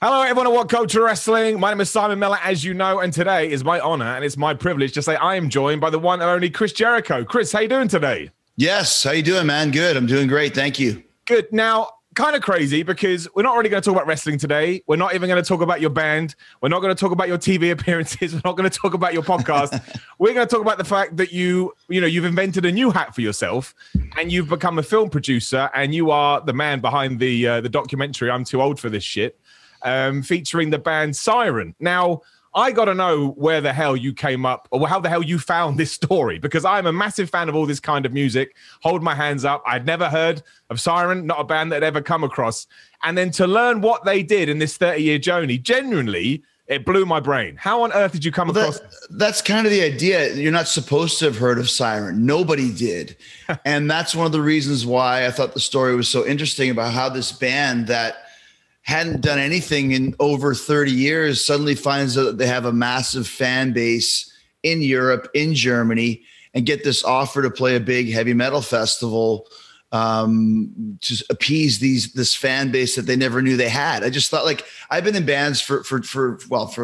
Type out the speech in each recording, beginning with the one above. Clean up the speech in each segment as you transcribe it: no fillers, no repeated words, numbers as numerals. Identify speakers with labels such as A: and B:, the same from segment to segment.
A: Hello, everyone at WhatCulture Wrestling. My name is Simon Miller, as you know, and today is my honor and it's my privilege to say I am joined by the one and only Chris Jericho. Chris, how you doing today?
B: Yes, how you doing, man? Good. I'm doing great. Thank you.
A: Good. Now, kind of crazy because we're not really going to talk about wrestling today. We're not even going to talk about your band. We're not going to talk about your TV appearances. We're not going to talk about your podcast. We're going to talk about the fact that you've invented a new hat for yourself and you've become a film producer and you are the man behind the documentary I'm Too Old for This Shit. Featuring the band Siren. Now, I got to know where the hell you came up or how the hell you found this story, because I'm a massive fan of all this kind of music. Hold my hands up. I'd never heard of Siren, not a band that I'd ever come across. And then to learn what they did in this 30-year journey, genuinely, it blew my brain. How on earth did you come across?
B: That's kind of the idea. You're not supposed to have heard of Siren. Nobody did. And that's one of the reasons why I thought the story was so interesting about how this band that hadn't done anything in over 30 years suddenly finds out that they have a massive fan base in Europe, in Germany, and get this offer to play a big heavy metal festival to appease this fan base that they never knew they had. I just thought, like, I've been in bands for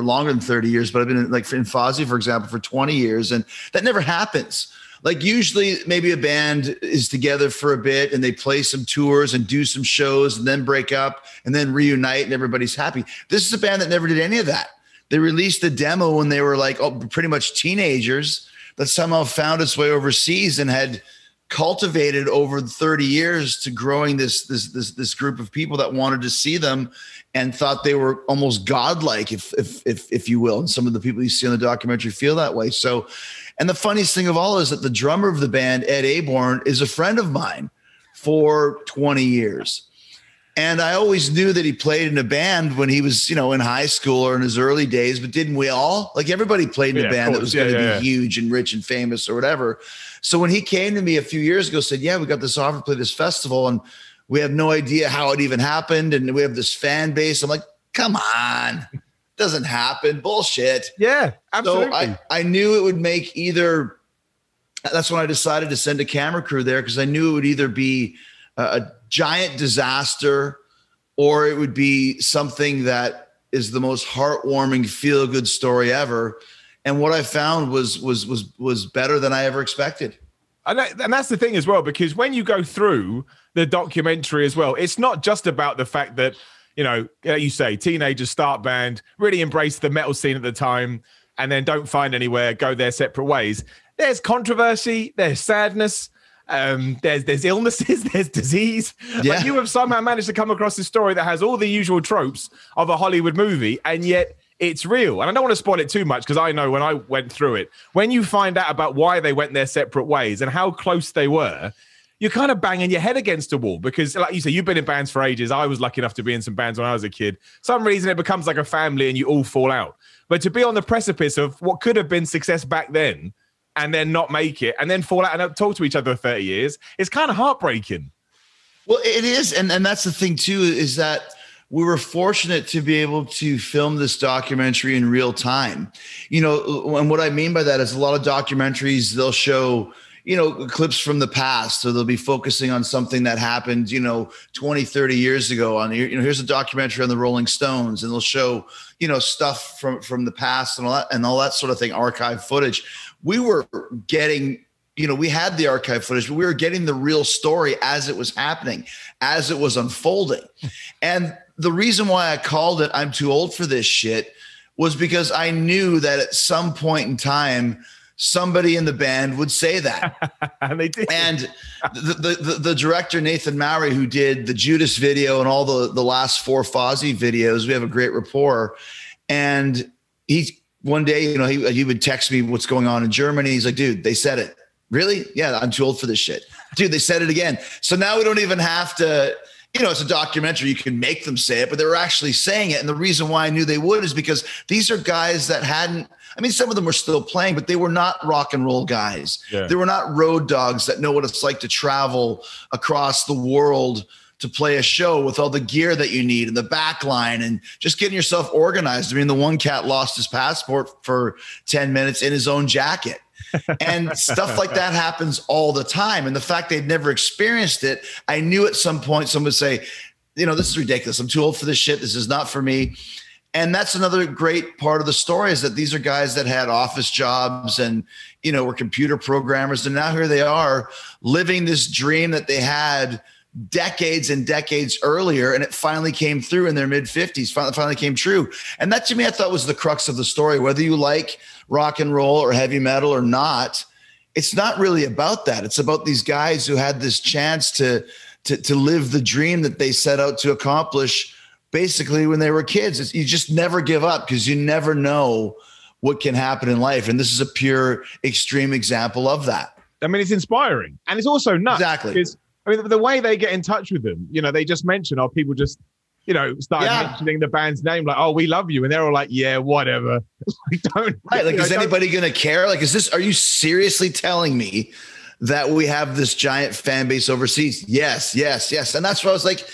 B: longer than 30 years, but I've been in Fozzy, for example, for 20 years, and that never happens. Like, usually maybe a band is together for a bit and they play some tours and do some shows and then break up and then reunite and everybody's happy. This is a band that never did any of that. They released a demo when they were pretty much teenagers that somehow found its way overseas and had cultivated over 30 years to growing this group of people that wanted to see them and thought they were almost godlike, if you will. And some of the people you see in the documentary feel that way. So, and the funniest thing of all is that the drummer of the band, Ed Aborn, is a friend of mine for 20 years. And I always knew that he played in a band when he was, in high school or in his early days, but didn't we all? Like, everybody played in a band that was going to be huge and rich and famous or whatever. So when he came to me a few years ago, said, yeah, we got this offer to play this festival and we have no idea how it even happened. And we have this fan base. I'm like, come on. Doesn't happen. Bullshit.
A: Yeah, absolutely.
B: So I knew it would make either. That's when I decided to send a camera crew there, because I knew it would either be a giant disaster or it would be something that is the most heartwarming, feel-good story ever. And what I found was better than I ever expected.
A: And that's the thing as well, because when you go through the documentary as well, it's not just about the fact that, you say teenagers start band, really embrace the metal scene at the time, and then don't find anywhere, go their separate ways. There's controversy, there's sadness, there's illnesses, there's disease.
B: Yeah.
A: Like, you have somehow managed to come across this story that has all the usual tropes of a Hollywood movie, and yet it's real. And I don't want to spoil it too much, because I know when I went through it, when you find out about why they went their separate ways and how close they were, you're kind of banging your head against a wall, because, like you say, you've been in bands for ages. I was lucky enough to be in some bands when I was a kid. Some reason it becomes like a family and you all fall out. But to be on the precipice of what could have been success back then and then not make it and then fall out and talk to each other for 30 years, it's kind of heartbreaking.
B: Well, it is. And that's the thing, too, is that we were fortunate to be able to film this documentary in real time. And what I mean by that is a lot of documentaries, they'll show clips from the past, so they'll be focusing on something that happened, 20, 30 years ago on, here's a documentary on the Rolling Stones, and they'll show, stuff from the past and all that sort of thing, archive footage. We were getting, we had the archive footage, but we were getting the real story as it was happening, as it was unfolding. And the reason why I called it I'm Too Old for This Shit was because I knew that at some point in time, somebody in the band would say that.
A: And they did.
B: And the director, Nathan Mowry, who did the Judas video and all the last 4 Fozzy videos, we have a great rapport. And one day, he would text me what's going on in Germany. He's like, dude, they said it. Really? Yeah, I'm too old for this shit. Dude, they said it again. So now we don't even have to, it's a documentary. You can make them say it, but they were actually saying it. And the reason why I knew they would is because these are guys that some of them were still playing, but they were not rock and roll guys. Yeah. They were not road dogs that know what it's like to travel across the world to play a show with all the gear that you need and the back line and just getting yourself organized. The one cat lost his passport for 10 minutes in his own jacket. And stuff like that happens all the time. And the fact they'd never experienced it, I knew at some point someone would say, this is ridiculous. I'm too old for this shit. This is not for me. And that's another great part of the story, is that these are guys that had office jobs and, were computer programmers. And now here they are living this dream that they had decades and decades earlier. And it finally came through in their mid-50s, finally came true. And that, to me, I thought was the crux of the story. Whether you like rock and roll or heavy metal or not, it's not really about that. It's about these guys who had this chance to live the dream that they set out to accomplish basically when they were kids. You just never give up, because you never know what can happen in life. And this is a pure extreme example of that.
A: I mean, it's inspiring, and it's also nuts.
B: Exactly.
A: Because, I mean, the way they get in touch with them, they just mention, people just, started mentioning the band's name, like, oh, we love you. And they're all like, yeah, whatever. Don't.
B: Right. Like, is anybody going to care? Like, are you seriously telling me that we have this giant fan base overseas? Yes. And that's where I was like,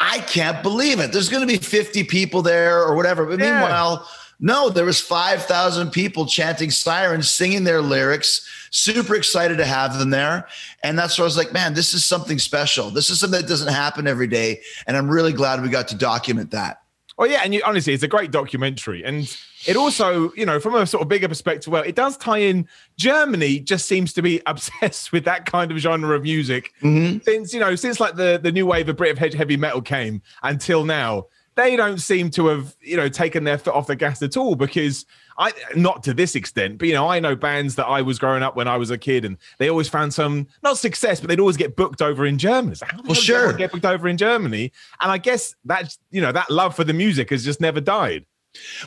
B: I can't believe it. There's going to be 50 people there or whatever. But meanwhile, no, there was 5,000 people chanting Sirens, singing their lyrics, super excited to have them there. And that's where I was like, man, this is something special. This is something that doesn't happen every day. And I'm really glad we got to document that.
A: Oh, yeah. And honestly, it's a great documentary. And it also, from a sort of bigger perspective, well, it does tie in. Germany just seems to be obsessed with that kind of genre of music. Mm-hmm. Since like the new wave of British heavy metal came until now. They don't seem to have, taken their foot off the gas at all, because not to this extent, but, I know bands that I was growing up when I was a kid, and they always found some, not success, but they'd always get booked over in Germany. So how sure. Get booked over in Germany? And I guess that's, that love for the music has just never died.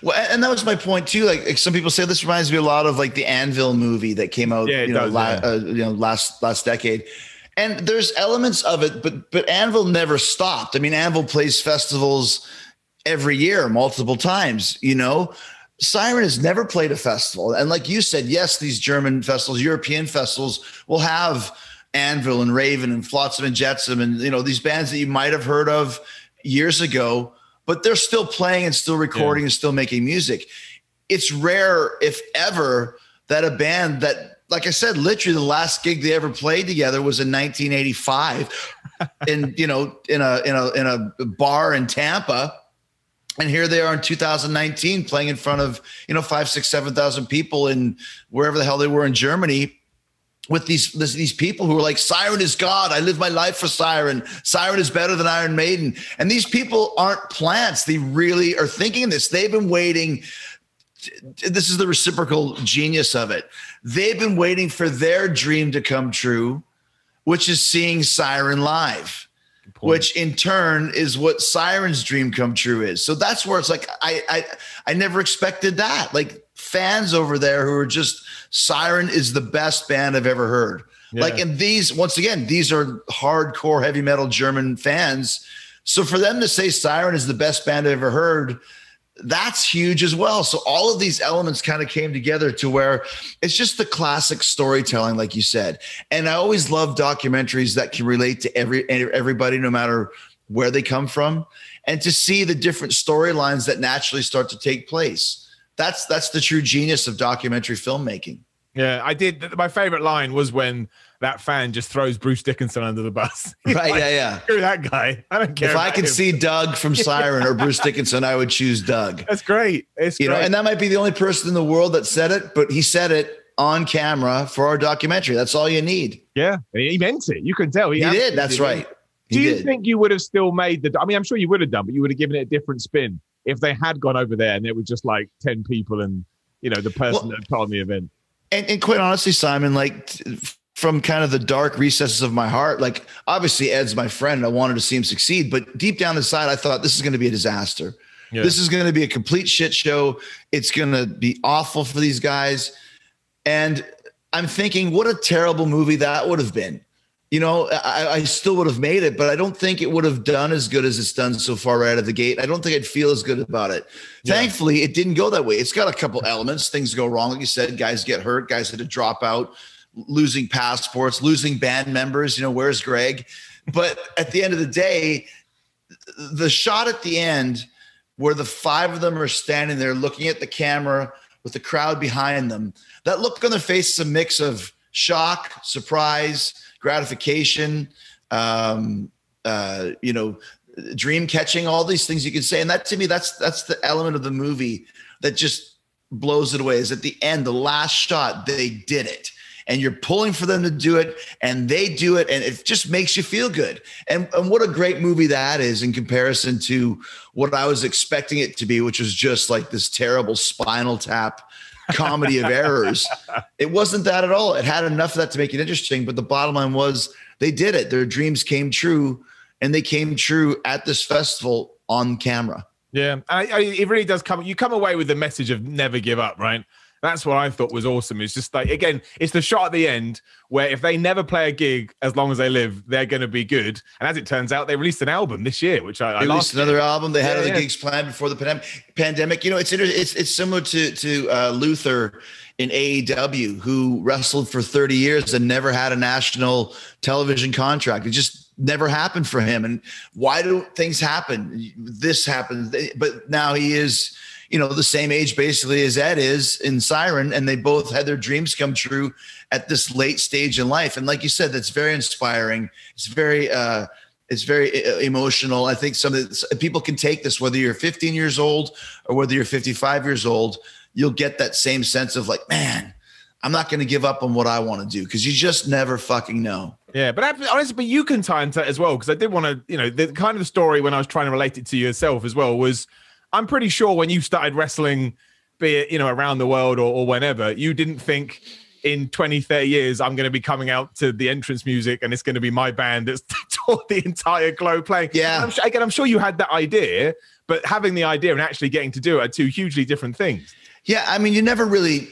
B: Well, and that was my point too. Like some people say, this reminds me a lot of like the Anvil movie that came out, last decade. And there's elements of it, but Anvil never stopped. I mean, Anvil plays festivals every year, multiple times, Siren has never played a festival. And like you said, yes, these German festivals, European festivals will have Anvil and Raven and Flotsam and Jetsam and, these bands that you might have heard of years ago, but they're still playing and still recording and still making music. It's rare, if ever, that a band that, like I said, literally the last gig they ever played together was in 1985 in a bar in Tampa. And here they are in 2019 playing in front of, 5,000, 6,000, 7,000 people in wherever the hell they were in Germany, with these people who are like, Siren is God. I live my life for Siren. Siren is better than Iron Maiden. And these people aren't plants. They really are thinking this. They've been waiting. This is the reciprocal genius of it. They've been waiting for their dream to come true, which is seeing Siren live, which in turn is what Siren's dream come true is. So that's where it's like, I never expected that. Like fans over there who are just, Siren is the best band I've ever heard. Yeah. Like, and these, once again, these are hardcore heavy metal German fans. So for them to say Siren is the best band I've ever heard, that's huge as well. So all of these elements kind of came together to where it's just the classic storytelling, like you said. And I always love documentaries that can relate to everybody, no matter where they come from, and to see the different storylines that naturally start to take place. That's the true genius of documentary filmmaking.
A: Yeah, I did. My favorite line was when that fan just throws Bruce Dickinson under the bus.
B: Right, like, yeah.
A: Screw that guy. I don't care.
B: If I could see Doug from Siren or Bruce Dickinson, I would choose Doug.
A: That's great. It's great.
B: And that might be the only person in the world that said it, but he said it on camera for our documentary. That's all you need.
A: Yeah, he meant it. You can tell.
B: He did. That's right.
A: Do you think you would have still made I mean, I'm sure you would have done, but you would have given it a different spin if they had gone over there and it was just like 10 people and, the person that put on the event.
B: And quite honestly, Simon, like from kind of the dark recesses of my heart, like obviously Ed's my friend. I wanted to see him succeed, but deep down inside, I thought this is going to be a disaster. Yeah. This is going to be a complete shit show. It's going to be awful for these guys. And I'm thinking, what a terrible movie that would have been. I still would have made it, but I don't think it would have done as good as it's done so far right out of the gate. I don't think I'd feel as good about it. Yeah. Thankfully, it didn't go that way. It's got a couple elements. Things go wrong. Like you said, guys get hurt. Guys had to drop out, losing passports, losing band members. Where's Greg? But at the end of the day, the shot at the end where the five of them are standing there looking at the camera with the crowd behind them, that look on their face is a mix of shock, surprise, gratification, dream catching, all these things you can say. And that, to me, that's the element of the movie that just blows it away, is at the end, the last shot, they did it. And you're pulling for them to do it, and they do it, and it just makes you feel good. And what a great movie that is in comparison to what I was expecting it to be, which was just like this terrible Spinal Tap comedy of errors. It wasn't that at all. It had enough of that to make it interesting, but the bottom line was they did it. Their dreams came true, and they came true at this festival on camera.
A: Yeah, it really does you come away with the message of never give up, right? That's what I thought was awesome. It's just like, again, it's the shot at the end where if they never play a gig as long as they live, they're going to be good. And as it turns out, they released an album this year, which I
B: released another album. They had other gigs planned before the pandemic. You know, it's similar to Luther in AEW, who wrestled for 30 years and never had a national television contract. It just never happened for him. And why do things happen? This happens, but now he is, you know, the same age basically as Ed is in Siren, and they both had their dreams come true at this late stage in life. And like you said, that's very inspiring. It's very emotional. I think people can take this, whether you're 15 years old or whether you're 55 years old, you'll get that same sense of like, man, I'm not going to give up on what I want to do, because you just never fucking know.
A: Yeah, but honestly, but you can tie into that as well, because I did want to, you know, the kind of story when I was trying to relate it to yourself as well was, I'm pretty sure when you started wrestling, be it, you know, around the world or whenever, you didn't think in 20, 30 years, I'm going to be coming out to the entrance music and it's going to be my band that's toured the entire globe playing.
B: Yeah.
A: I'm sure you had that idea, but having the idea and actually getting to do it are two hugely different things.
B: Yeah. I mean, you never really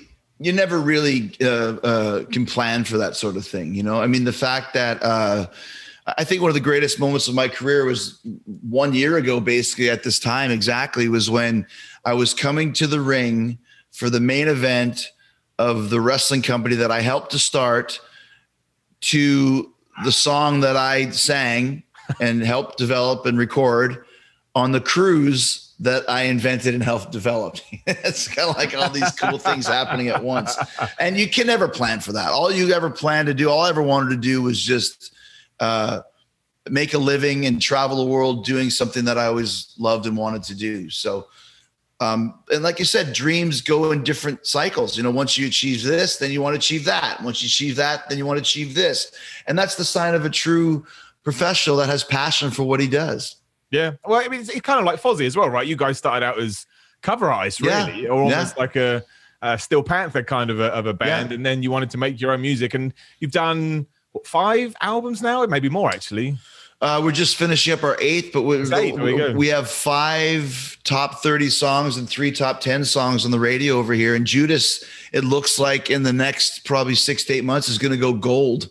B: can plan for that sort of thing. You know, I mean, the fact that, I think one of the greatest moments of my career was 1 year ago, basically at this time exactly, was when I was coming to the ring for the main event of the wrestling company that I helped to start, to the song that I sang and helped develop and record on the cruise that I invented and helped develop. It's kind of like all these cool things happening at once. And you can never plan for that. All you ever planned to do, all I ever wanted to do was just make a living and travel the world doing something that I always loved and wanted to do. So, and like you said, dreams go in different cycles. You know, once you achieve this, then you want to achieve that. Once you achieve that, then you want to achieve this. And that's the sign of a true professional that has passion for what he does. Yeah.
A: Well, I mean, it's kind of like Fozzy as well, right? You guys started out as cover artists, really, or almost like a Steel Panther kind of a band. And then you wanted to make your own music, and you've done 5 albums now, maybe more actually.
B: We're just finishing up our 8th, but we have 5 top 30 songs and 3 top 10 songs on the radio over here. And Judas, it looks like in the next probably 6 to 8 months is going to go gold,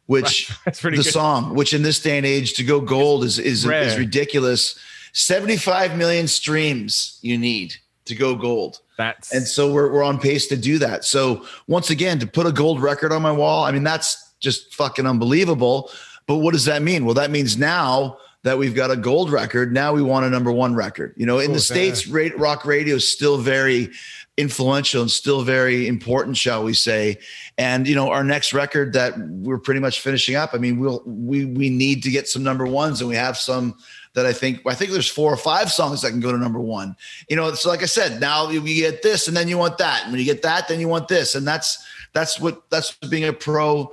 B: which
A: that's pretty good.
B: Song, which in this day and age to go gold is ridiculous. 75 million streams you need to go gold. And so we're on pace to do that. So once again, to put a gold record on my wall, I mean, that's just fucking unbelievable. But what does that mean? Well, that means now that we've got a gold record, now we want a #1 record. You know, in the States, rock radio is still very influential and still very important, shall we say. And, you know, our next record that we're pretty much finishing up, I mean, we need to get some #1s, and we have some that I think there's 4 or 5 songs that can go to #1. You know, so like I said, now you get this and then you want that. And when you get that, then you want this. And that's what being a pro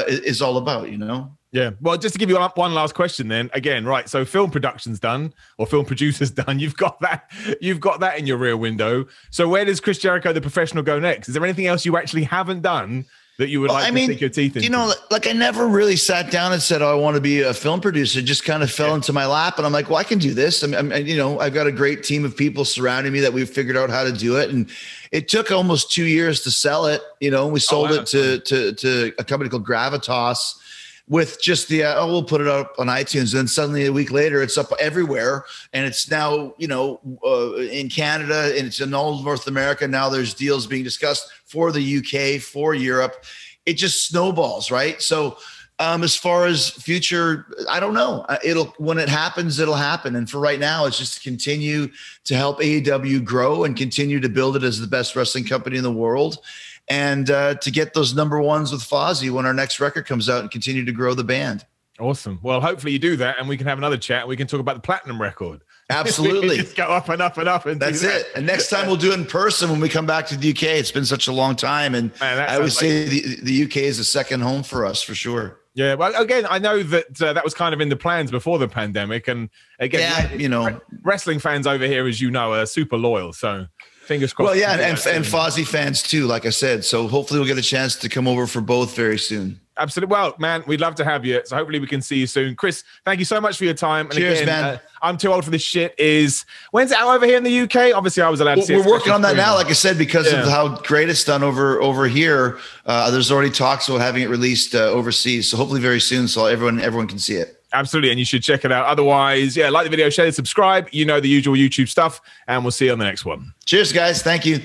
B: is all about, you know?
A: Yeah. Well, just to give you one last question then, again, right. So film production's done, or film producer's done. You've got that in your rear window. So where does Chris Jericho, the professional, go next? Is there anything else you actually haven't done that you would like to sink your teeth into?
B: You know, like I never really sat down and said, oh, I want to be a film producer. It just kind of fell into my lap. And I'm like, well, I can do this. You know, I've got a great team of people surrounding me that we've figured out how to do it. And it took almost 2 years to sell it. You know, we sold it to a company called Gravitas, with just we'll put it up on iTunes. And then suddenly a week later, it's up everywhere. And it's now, you know, in Canada, and it's in all North America. Now there's deals being discussed for the UK, for Europe. It just snowballs, right? So as far as future, I don't know. When it happens, it'll happen. And for right now, it's just to continue to help AEW grow and continue to build it as the best wrestling company in the world. And to get those #1s with Fozzy when our next record comes out and continue to grow the band.
A: Awesome. Well, hopefully you do that and we can have another chat and we can talk about the platinum record.
B: Absolutely.
A: Just go up and up and up. And
B: that's it. And next time we'll do it in person when we come back to the UK. It's been such a long time. And man, I always say the UK is a second home for us for sure.
A: Yeah. Well, again, I know that that was kind of in the plans before the pandemic. And again, wrestling fans over here, as you know, are super loyal. So fingers crossed.
B: Well, yeah. And Fozzy fans too, like I said. So hopefully we'll get a chance to come over for both very soon.
A: Absolutely. Well, man, we'd love to have you. So hopefully we can see you soon. Chris, thank you so much for your time. And
B: cheers,
A: again,
B: man.
A: I'm too old for this shit. When's it out over here in the UK? Obviously, I was allowed to see it.
B: We're working on that now, like I said, because of how great it's done over here. There's already talks about having it released overseas. So hopefully very soon, so everyone can see it.
A: Absolutely. And you should check it out. Otherwise, like the video, share it, subscribe. You know the usual YouTube stuff. And we'll see you on the next one.
B: Cheers, guys. Thank you.